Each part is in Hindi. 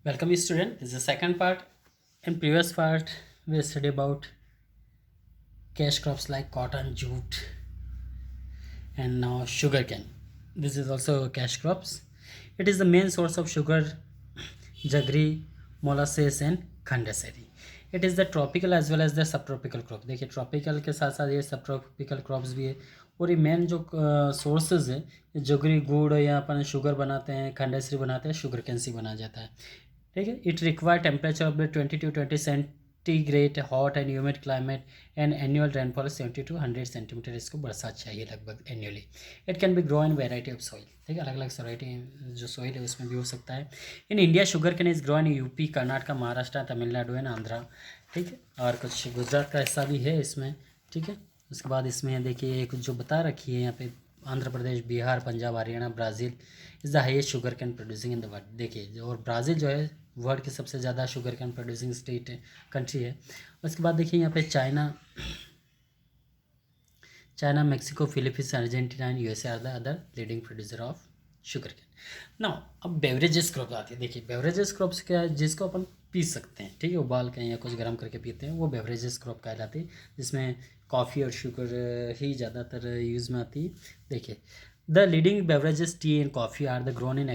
Welcome student. This is the second part. In previous part, we studied about cash crops like cotton, jute, and now sugarcane. This is also cash crops. It is the main source of sugar, jaggery, molasses and khandasari. It is the tropical as well as the subtropical crop. देखिए ट्रॉपिकल के साथ साथ ये सब ट्रॉपिकल क्रॉप्स भी है और ये मेन जो सोर्सेज है जगरी गुड़ या अपन शुगर बनाते हैं खंडेसरी बनाते हैं शुगर कैन से बनाया जाता है ठीक है it require temperature of the 20 to 20 centigrade hot and humid climate and annual rainfall 70 to 100 centimetre इसको बरसात चाहिए लगभग annually it can be grow in variety of soil ठीक है अलग अलग वैरायटी जो सॉइल है उसमें भी हो सकता है in India sugar cane is grow in UP Karnataka Maharashtra Tamil Nadu and Andhra ठीक है और कुछ गुजरात का हिस्सा भी है इसमें ठीक है उसके बाद इसमें देखिए एक जो बता रखी है यहाँ पे Andhra Pradesh Bihar Punjab Haryana Brazil is the highest sugar cane producing in the world देखिए और ब्राज़ील जो है वर्ल्ड की सबसे ज़्यादा sugar cane producing state country है उसके बाद देखिए यहाँ पे China Mexico Philippines Argentina and USA are the other leading producer of sugar cane now अब बेवरेजेस क्रॉप आती है देखिए बेवरेजेस क्रॉप्स क्या है जिसको अपन पी सकते हैं ठीक है उबाल के या कुछ गर्म करके पीते हैं वो बेवरेजेस क्रॉप कहलाती है जिसमें कॉफ़ी और शुगर ही ज़्यादातर यूज़ में आती है देखिए the leading beverages tea and coffee are the grown in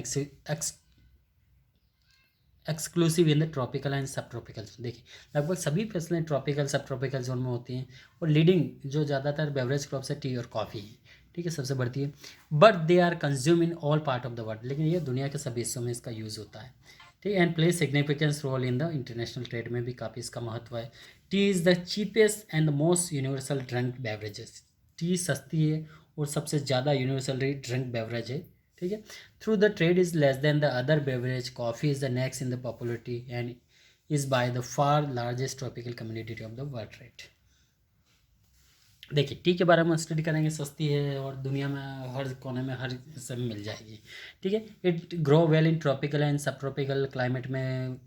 exclusive in the tropical and subtropical देखिए लगभग सभी फसलें ट्रॉपिकल सब ट्रॉपिकल जोन में होती हैं और लीडिंग जो ज़्यादातर बेवरेज क्रॉप्स है टी और कॉफ़ी है ठीक है सबसे बढ़ती है but they are consume in all part of the world लेकिन ये दुनिया के सभी हिस्सों में इसका यूज़ होता है ठीक है and play significance role in the international trade में भी काफ़ी इसका महत्व है tea is the cheapest and the most universal drink beverages tea सस्ती है और सबसे ज़्यादा यूनिवर्सल ड्रिंक बेवरेज है ठीक है through the trade is less than the other beverage coffee is the next in the popularity and is by the far largest tropical community of the world trade देखिए टी के बारे में स्टडी करेंगे सस्ती है और दुनिया में हर कोने में हर हिस्से में मिल जाएगी ठीक है it grow well in tropical and सब ट्रॉपिकल क्लाइमेट में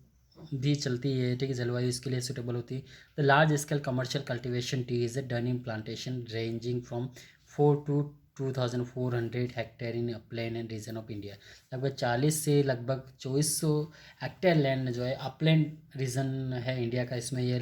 भी चलती है ठीक है जलवायु इसके लिए सूटेबल होती है the large scale commercial cultivation tea is a done in plantation ranging from 4 to 2,400 hectare in upland and region of India लगभग 40 से लगभग 2400 हेक्टेयर लैंड जो है अपलैंड रीजन है इंडिया का इसमें ये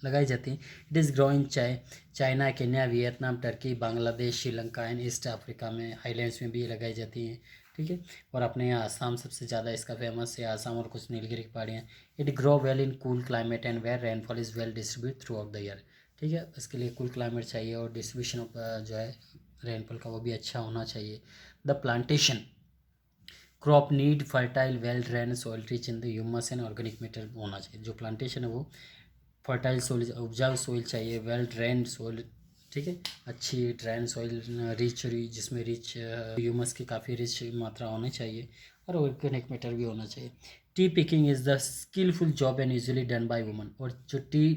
लगाई जाती हैं it is grow in China Kenya Vietnam Turkey Bangladesh Sri Lanka and east Africa में हाईलैंड्स में भी ये लगाई जाती हैं ठीक है और अपने यहाँ आसाम सबसे ज़्यादा इसका फेमस है आसाम और कुछ नीलगिरी की पहाड़ियाँ it grow well in cool climate and where rainfall is well distribute throughout the year ठीक है इसके लिए कूल क्लाइमेट चाहिए और डिस्ट्रीब्यूशन ऑफ जो है रेनफॉल का वो भी अच्छा होना चाहिए the plantation crop need fertile well drain soil rich in the humus and organic matter होना चाहिए जो प्लांटेशन है वो फर्टाइल सोइल उपजाऊ सोइल चाहिए वेल ड्रेन सोइल ठीक है अच्छी ड्रेन सोइल रिच जिसमें रिच ह्यूमस की काफ़ी रिच मात्रा होनी चाहिए और ऑर्गेनिक मैटर भी होना चाहिए tea picking is the skilful job and usually done by woman और जो टी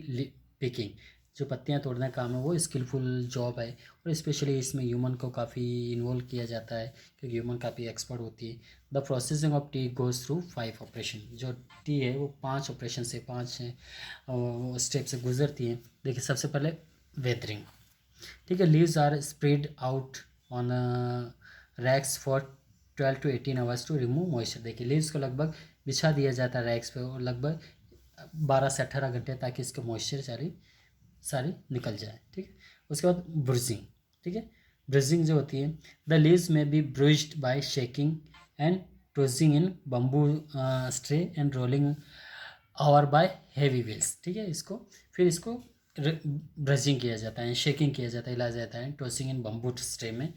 पिकिंग जो पत्तियां तोड़ने का काम है वो स्किलफुल जॉब है और स्पेशली इसमें ह्यूमन को काफ़ी इन्वॉल्व किया जाता है क्योंकि ह्यूमन काफ़ी एक्सपर्ट होती है the processing of T goes through 5 operation जो टी है वो 5 ऑपरेशन से 5 स्टेप से गुजरती है देखिए सबसे पहले वेदरिंग ठीक है leaves are spread out on racks for 12 to 18 hours to remove moisture देखिए लीव्स को लगभग बिछा दिया जाता है रैक्स पे और लगभग 12 से 18 घंटे ताकि इसके मॉइस्चर सारी निकल जाए ठीक है उसके बाद ब्रूजिंग ठीक है ब्रूजिंग जो होती है द लीव्स में be bruised by shaking and tossing in bamboo स्ट्रे एंड रोलिंग और बाय हेवी व्हील्स ठीक है इसको ब्रशिंग किया जाता है शेकिंग किया जाता है हिलाया जाता है टोसिंग इन बम्बू स्ट्रे में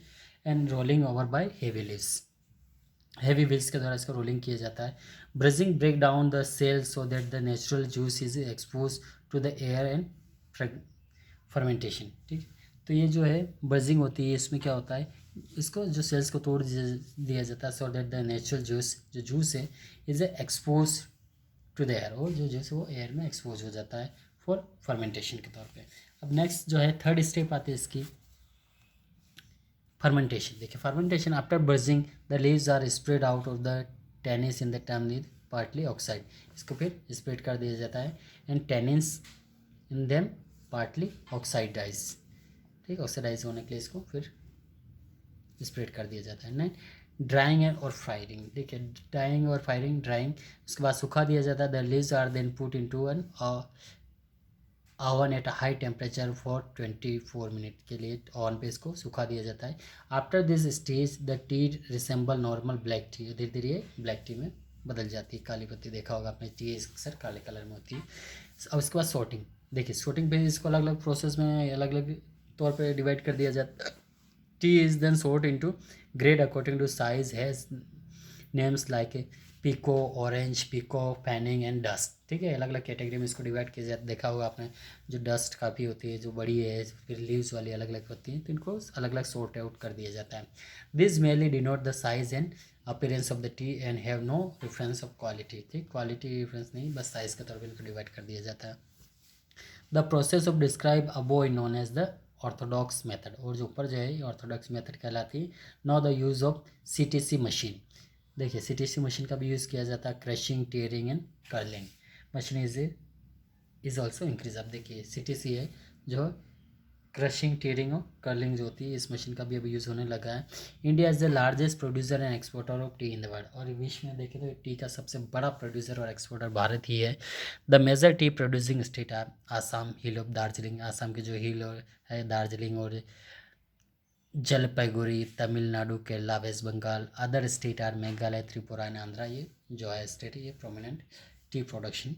and rolling over by heavy wheels के द्वारा इसको रोलिंग किया जाता है brushing break down the cell so that the natural juice is expose to the air and fermentation ठीक तो ये जो है ब्रजिंग होती है इसमें क्या होता है इसको जो सेल्स को तोड़ दिया जाता है so that the natural juice है is expose to the air और जो जूस है वो एयर में एक्सपोज हो जाता है फॉर फर्मेंटेशन के तौर पे अब नेक्स्ट जो है थर्ड स्टेप आती है इसकी फर्मेंटेशन देखिए fermentation after bruising the leaves are spread out of the tennis in the टैमलिन पार्टली ऑक्साइड इसको फिर स्प्रेड कर दिया जाता है and tennis in them partly oxidise ठीक ऑक्सीडाइज होने के लिए इसको फिर स्प्रेड कर दिया जाता है ड्राइंग एंड और फायरिंग। देखिए ड्राइंग और फायरिंग, ड्राइंग उसके बाद सुखा दिया जाता है। The leaves are then put into an oven at a high temperature for 24 minute के लिए ओवन पे इसको सुखा दिया जाता है। After this stage the tea resemble normal black tea, धीरे धीरे ये ब्लैक टी में बदल जाती है। काली पत्ती देखा होगा आपने, टी अक्सर काले कलर में होती है। अब उसके बाद सॉर्टिंग। देखिए सॉर्टिंग पे इसको अलग अलग प्रोसेस में अलग अलग तौर पे डिवाइड कर दिया जाता है। Tea is then sort into grade according to size, has names like pekoe, orange, pekoe, fanning and dust. ठीक है, अलग अलग कैटेगरी में इसको डिवाइड किया जाता है। देखा होगा आपने, जो डस्ट काफ़ी होती है, जो बड़ी है, फिर लीव्स वाली अलग अलग होती हैं, तो इनको अलग अलग सॉर्ट आउट कर दिया जाता है। This mainly denote the size and appearance of the tea and have no reference of quality. ठीक, क्वालिटी रेफरेंस नहीं, बस साइज के तौर पर इनको डिवाइड कर दिया जाता है। The process of describe above in known as the orthodox method, और जो ऊपर जो है ऑर्थोडॉक्स मेथड कहलाती है। Now the use of CTC machine. देखिए CTC मशीन का भी यूज़ किया जाता है। Crushing, tearing and curling machine is also increase. अब देखिए CTC है जो क्रशिंग, टीयरिंग और कर्लिंग जो होती है, इस मशीन का भी अभी यूज़ होने लगा है। India is the largest producer and exporter of T in the world, और विश्व में देखें तो टी का सबसे बड़ा प्रोड्यूसर और एक्सपोर्टर भारत ही है। The major tea producing state are Assam, hill of Darjeeling, Assam के जो हिल है दार्जिलिंग और Jalpaiguri, Tamil Nadu, Kerala, West Bengal. Other state are Meghalaya, Tripura and Andhra. ये जो है स्टेट है, ये प्रोमिनेंट टी प्रोडक्शन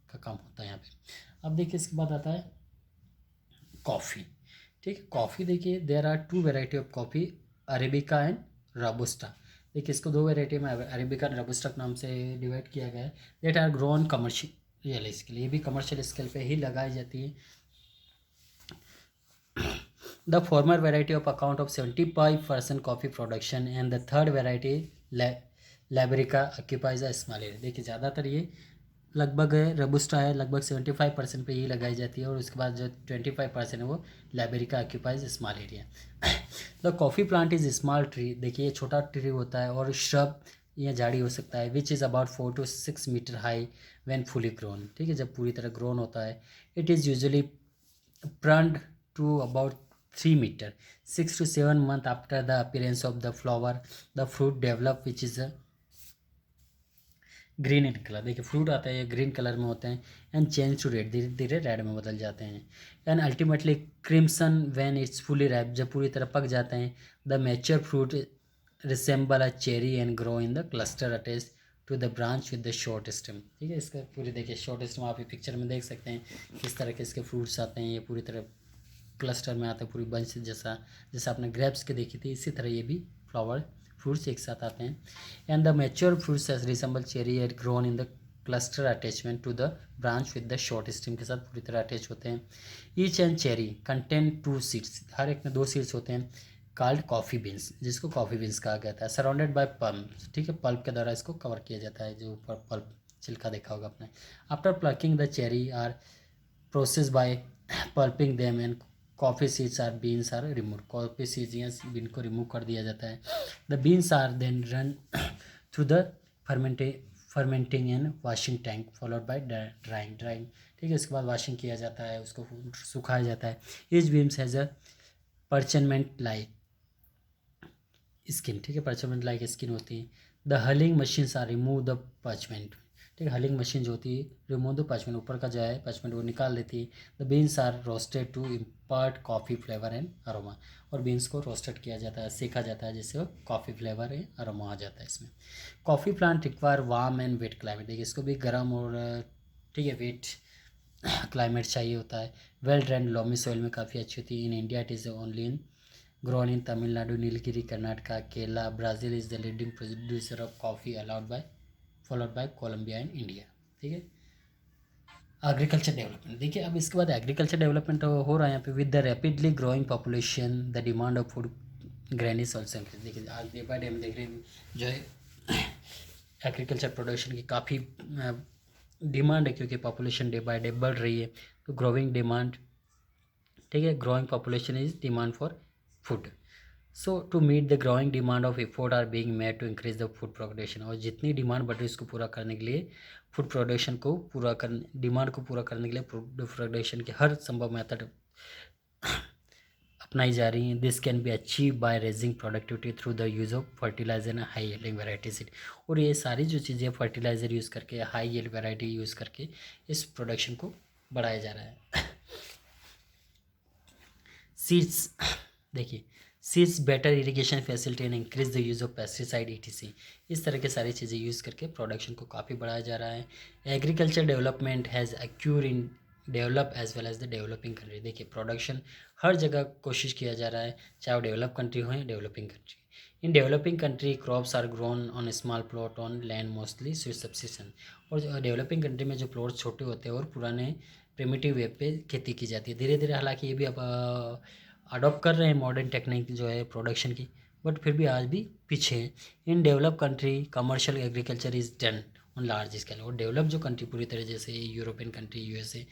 का काम होता है यहाँ पे। अब देखिए इसके बाद आता है कॉफ़ी। ठीक है, कॉफ़ी देखिए there are 2 variety of coffee, arabica and robusta. देखिए इसको 2 वेराइटी में अरेबिका एंड रोबस्टा के नाम से डिवाइड किया गया है। That are grown commercial scale, ये भी कमर्शियल स्केल पे ही लगाई जाती है। The former variety of account of 75% coffee production and the third variety Liberica occupies a small area। देखिए ज़्यादातर ये लगभग रोबस्टा है, लगभग 75% पे ही लगाई जाती है, और उसके बाद जो 25% है वो Liberica occupies small area. The coffee plant is small tree. देखिए ये छोटा ट्री होता है और श्रब या झाड़ी हो सकता है, which is about 4 to 6 meter high when fully grown. ठीक है, जब पूरी तरह ग्रोन होता है। It is usually pruned to about 3 meter 6 to 7 months after the appearance of the flower the fruit develop which is a green in colour. देखिए फ्रूट आता है ये ग्रीन कलर में होते हैं एंड चेंज टू रेड, धीरे धीरे रेड में बदल जाते हैं। And ultimately crimson when it's fully ripe, जब पूरी तरह पक जाते हैं। The mature fruit resemble a cherry and grow in the cluster attach to the branch with the short stem. ठीक है, इसका पूरी देखिए शॉर्ट स्टेम आप ये पिक्चर में देख सकते हैं किस तरह के इसके फ्रूट्स आते हैं। ये पूरी तरह क्लस्टर में आते हैं, पूरी बंच जैसा, जैसे आपने ग्रेप्स के देखी थी, इसी तरह ये भी फ्लावर फ्रूट्स एक साथ आते हैं। And the mature fruits resemble cherry and grown in the cluster attachment to the branch with the short stem के साथ पूरी तरह अटैच होते हैं। Each and cherry contain 2 seeds, हर एक में 2 सीड्स होते हैं। कॉल्ड कॉफ़ी बीन्स, जिसको कॉफ़ी बीन्स कहा गया था। Surrounded by pulp. ठीक है, पल्प के द्वारा इसको कवर किया जाता है, जो ऊपर पल्प छिलका देखा होगा आपने। After plucking the cherry are process by pulping them and coffee seeds or beans are remove. Coffee seeds या बीन को रिमूव कर दिया जाता है। The beans are then run through the fermenting and washing tank followed by drying. ठीक है, इसके बाद वॉशिंग किया जाता है, उसको सुखाया जाता है। Each beans has a parchment like skin. ठीक है, परचमेंट लाइक स्किन होती है। The hulling machines are remove the parchment. ठीक है, हलिंग मशीन जो होती है रिमूव द परचमेंट, ऊपर का जो है परचमेंट वो निकाल देती है। The beans are roasted to impart coffee flavour and aroma, और बीन्स को रोस्टेड किया जाता है, सेका जाता है, जिससे वो कॉफ़ी फ्लेवर एंड अरोमा आ जाता है इसमें। Coffee plant require warm and wet climate. देखिए इसको भी गर्म और ठीक है वेट क्लाइमेट चाहिए होता है। वेल ड्रेन्ड लोमी सॉइल में काफ़ी अच्छी होती है। In India it is only in grown in Tamil Nadu, Nilgiri, Karnataka, Kerala, Brazil is the leading producer of coffee, followed by Colombia and India। ठीक है, एग्रीकल्चर डेवलपमेंट। देखिए अब इसके बाद एग्रीकल्चर डेवलपमेंट हो रहा है यहाँ पे। With the rapidly growing population the demand of food grain is also increase. देखिए आज डे बाय डे हम देख रहे हैं जो है एग्रीकल्चर प्रोडक्शन की काफ़ी डिमांड है, क्योंकि पॉपुलेशन डे बाय डे बढ़ रही है, तो ग्रोइंग डिमांड। ठीक है, growing population is demand for food. So to meet the growing demand of effort are being made to increase the food production. और जितनी डिमांड बढ़ रही है उसको पूरा करने के लिए फूड प्रोडक्शन को पूरा डिमांड को पूरा करने के लिए फूड प्रोडक्शन के हर संभव मेथड अपनाई जा रही हैं. This can be achieve by raising productivity through the use of fertiliser and high yielding variety seed. और ये सारी जो चीज़ें फर्टिलाइज़र यूज़ करके, हाई यील्ड वैरायटी यूज़ करके इस प्रोडक्शन को बढ़ाया जा रहा है. सीड्स देखिए, seeds better irrigation facility and increase the use of pesticide ETC. इस तरह के सारी चीज़ें यूज़ करके प्रोडक्शन को काफ़ी बढ़ाया जा रहा है. Agriculture development has occur in develop as well as the developing country. देखिए, प्रोडक्शन हर जगह कोशिश किया जा रहा है, चाहे वो डेवलप कंट्री हो या developing country. In developing country crops are grown on small plot on land mostly sweet subsistence. और डेवलपिंग कंट्री में जो प्लॉट छोटे होते हैं और पुराने प्रिमिटिव वे पे खेती की जाती है. धीरे धीरे हालांकि ये भी अब अडॉप्ट कर रहे हैं मॉडर्न टेक्निक जो है प्रोडक्शन की, बट फिर भी आज भी पीछे है. इन develop country commercial agriculture is done on large scale. और डेवलप जो कंट्री पूरी तरह जैसे यूरोपियन कंट्री, USA,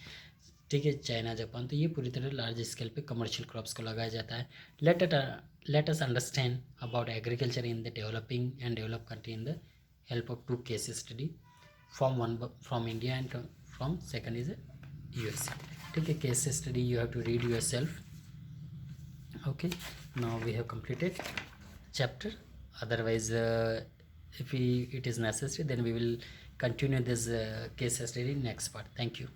ठीक है, चाइना, जापान, तो ये पूरी तरह लार्ज स्केल पे कमर्शियल क्रॉप्स को लगाया जाता है. Let us understand about agriculture in the developing and develop country in the help of 2 case study from India and from second is USA. ठीक है, case study you have to read yourself. Okay, now we have completed chapter. Otherwise, if it is necessary, then we will continue this case study in next part. Thank you.